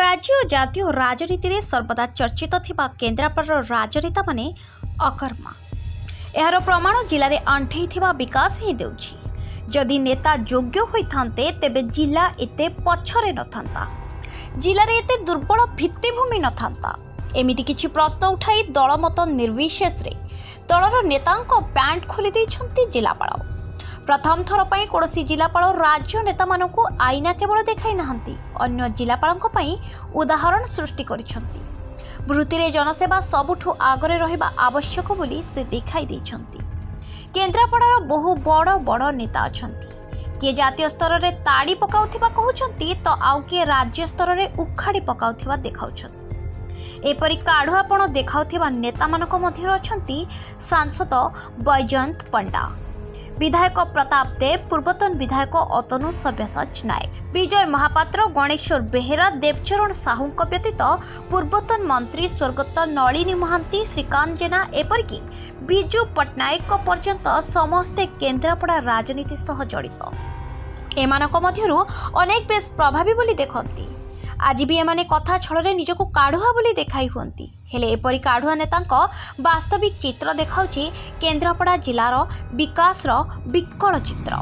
राज्य और जातीय राजनीति में सर्वदा चर्चित थिबा केन्द्रापड़ार राजनेता माने अकर्मा। यार प्रमाण जिले में आंठई थिबा विकास ही देउछि। जदि नेता योग्य होइथांते तेबे जिला एते पछरे नथांता, जिले में एते दुर्बल भित्तिभूमि नथांता। एमिति किछि प्रश्न उठाई दलमत निर्विशेष रे दलर नेतांको पैंट खोली दैछंती जिलापाल। प्रथम थर पई कोनोसी जिलापाल राज्य नेता मानकु आईना केवल देखाई नाहंती, अन्य जिलापालंको पई उदाहरण सृष्टि करिसंती। वृत्ति रे जनसेवा सबुठु आगरे रहिबा आवश्यक बोली से देखाई दैछंती। केन्द्रापड़ार बहु बड़ बड़ नेता अछंती। किए जातीय स्तर रे ताड़ी पकाउथिबा कहउछंती तो आउ किए राज्य स्तर रे उखाड़ी पकाउथिबा देखाउछंती। एपरि काढ़ुआपण देखाउथिबा नेता मानक मध्य अछंती सांसद बैजयंत पंडा, विधायक प्रताप देव, पूर्वतन विधायक अतनु सब्यसाच नायक, विजय महापात्र, गणेश्वर बेहेरा, देवचरण साहू व्यतीत पूर्वतन मंत्री स्वर्गत नलिनी महांती, श्रीकांत जेना एपरिकी बिजू पट्टनायक पर्यंत समस्ते केन्द्रापड़ा राजनीति सह जड़ित। एमानक मध्यरु अनेक बेस प्रभावी बोली देखंती। आज भी एमाने कथा छଳରେ निजको काढ़ुआ बोली देखाई हुंती। हेले एपरि काढ़ुआ नेतांको वास्तविक चित्र देखाउछि केन्द्रापड़ा जिलार विकासर विकल चित्र।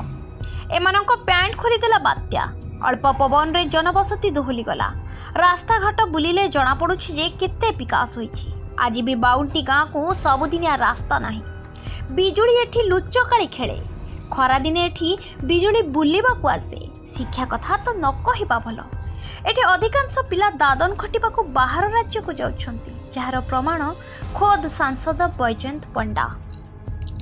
एमानंको पैंट खोलीदेला बात्या, अल्प पवन रे जनबसती दोहली गला। रास्ता घाट बुलिले जना पड़ुछि जे केते विकास होइछि। आज भी 52 गाँ को सबुदिनिया रास्ता नाही। बिजुली एठी लुचकाली खेले, खरा दिने एठी बिजुली बुलिबाकू आसे। शिक्षा कथा तो न कहिबा भल। एठी अधिकांश पिला दादन खटिबाकू बाहर राज्य को जाउछंती, जार प्रमाण खोद सांसद बैजयंत पंडा।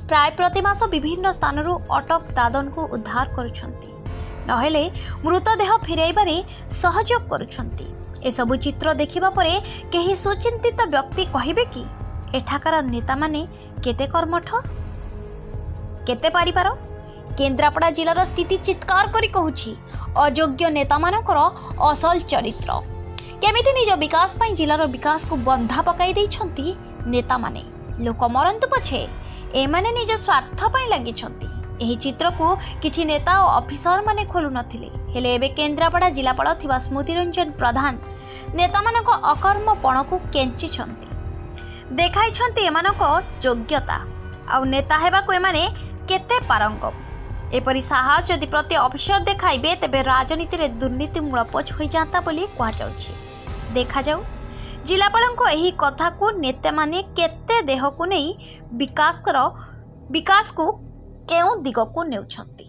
प्राय प्रतिमास विभिन्न स्थानरू अटक दादन को उद्धार करुछंती, नहेले मृतदेह फेराइबारे सहयोग करुछंती। एसबु चित्र देखिबा परे केही सुचिंतित व्यक्ति कहिबे कि एठाकार नेता माने केते कर्मठ, केते पारिपार। केन्द्रापड़ा जिलार स्थिति चित्कार करी कहूछि अयोग्य नेता मानकर असल चरित्र। केमिति निज विकास पई जिलार विकास को बंधा पकाई दैछंती नेता माने। लोक मरंतु पछे एमाने निज स्वार्थ पई लागिछंती। एही चित्र को किछि नेता और ऑफिसर माने खोलु नथिले, हेले एबे केन्द्रापड़ा जिलापाल थिबा स्मृति रंजन प्रधान नेता मानक अकर्मपण को केंची छंती, देखाई छंती एमानक योग्यता आ नेता हेबा को एमाने केते पारंगम। एपरि साहस जदि प्रति ऑफिसर देखाइबे तेबे राजनीति रे दुर्नीति मूलपोछ होई जाता बोली कहा जाउछि। देखा जाऊ जिलापालंको एही कथा को नेता माने केते देह को नहीं विकास को केउ दिग को नेउछंती।